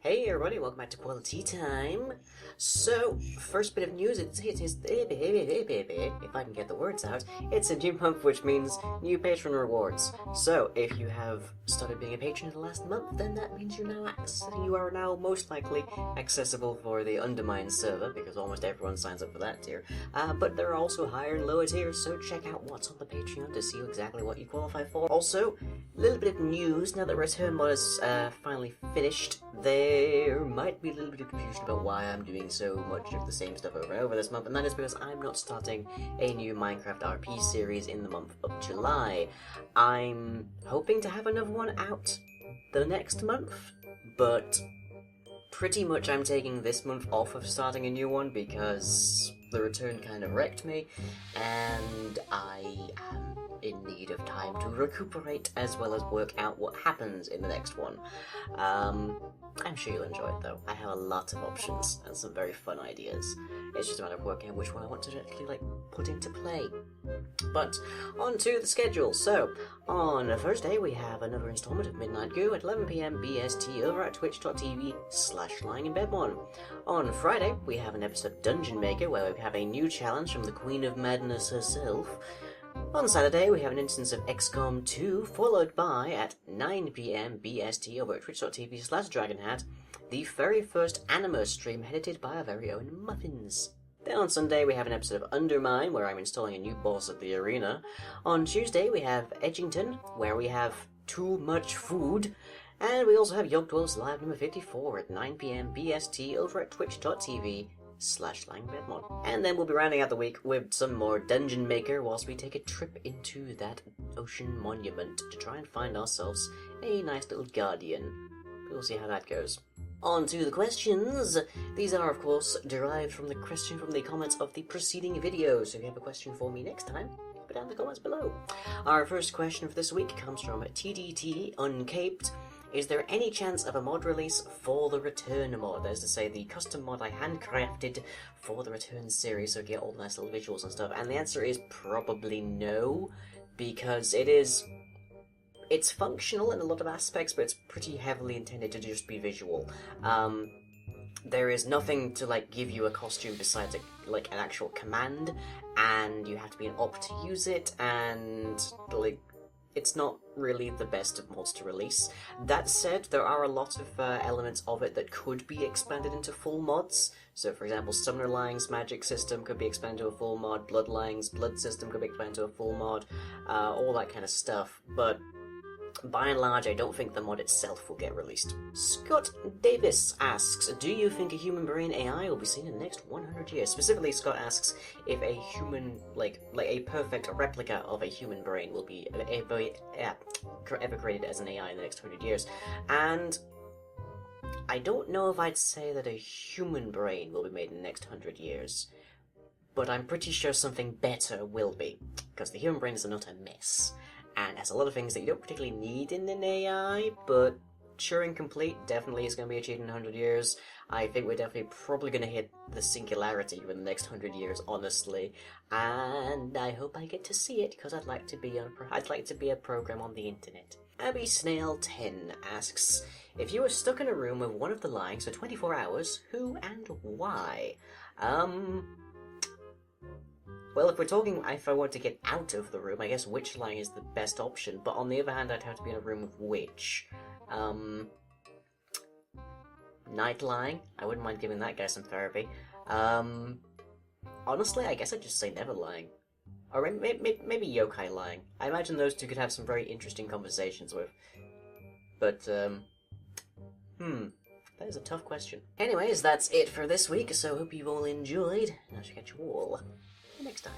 Hey everybody, welcome back to Quali-Tea time. So, first bit of news, if I can get the words out, it's a new month, which means new patron rewards. So, if you have started being a patron in the last month, then that means you are now most likely accessible for the Undermine server, because almost everyone signs up for that tier. But there are also higher and lower tiers, so check out what's on the Patreon to see exactly what you qualify for. Also, a little bit of news, now that Return Mod is finally finished, there might be a little bit of confusion about why I'm doing so much of the same stuff over and over this month, and that is because I'm not starting a new Minecraft RP series in the month of July. I'm hoping to have another one out the next month, but pretty much I'm taking this month off of starting a new one because the return kind of wrecked me, and I am in need of time to recuperate as well as work out what happens in the next one. I'm sure you'll enjoy it though. I have a lot of options and some very fun ideas. It's just a matter of working out which one I want to actually put into play. But on to the schedule. So on Thursday we have another installment of Midnight Goo at 11 PM BST over at twitch.tv/lyinginbedmon. On Friday we have an episode of Dungeon Maker where we have a new challenge from the Queen of Madness herself. On Saturday, we have an instance of XCOM 2, followed by, at 9 PM BST over at twitch.tv/dragonhat, the very first anime stream edited by our very own Muffins. Then on Sunday, we have an episode of Undermine, where I'm installing a new boss at the arena. On Tuesday, we have Edgington, where we have Too Much Food. And we also have Yogdwell's Live number 54 at 9 PM BST over at twitch.tv/lyinginbedmon. And then we'll be rounding out the week with some more Dungeon Maker whilst we take a trip into that ocean monument to try and find ourselves a nice little guardian. We'll see how that goes. On to the questions. These are, of course, derived from the comments of the preceding video, so if you have a question for me next time, put it down in the comments below. Our first question for this week comes from TDT Uncaped. Is there any chance of a mod release for the Return mod? That is to say, the custom mod I handcrafted for the Return series, so get all the nice little visuals and stuff. And the answer is probably no, because it's functional in a lot of aspects, but it's pretty heavily intended to just be visual. There is nothing to give you a costume besides an actual command, and you have to be an op to use it, and it's not really the best of mods to release. That said, there are a lot of elements of it that could be expanded into full mods. So, for example, Summoner Lying's magic system could be expanded to a full mod, Blood Lying's blood system could be expanded to a full mod, all that kind of stuff. But by and large, I don't think the mod itself will get released. Scott Davis asks, do you think a human brain AI will be seen in the next 100 years? Specifically, Scott asks if a human, a perfect replica of a human brain will be ever created as an AI in the next 100 years. And I don't know if I'd say that a human brain will be made in the next 100 years, but I'm pretty sure something better will be, because the human brain is not a mess. And has a lot of things that you don't particularly need in an AI, but Turing Complete definitely is going to be achieved in 100 years. I think we're probably going to hit the singularity within the next 100 years, honestly. And I hope I get to see it, because I'd like to be a program on the internet. Abby Snail 10 asks, if you were stuck in a room with one of the Lyings for 24 hours, who and why? Well, if I want to get out of the room, I guess Witch Lying is the best option, but on the other hand, I'd have to be in a room with Witch. Night Lying? I wouldn't mind giving that guy some therapy. Honestly, I guess I'd just say Never Lying. Or maybe Yokai Lying. I imagine those two could have some very interesting conversations with. But, that is a tough question. Anyways, that's it for this week, so hope you've all enjoyed, and I shall catch you all next time.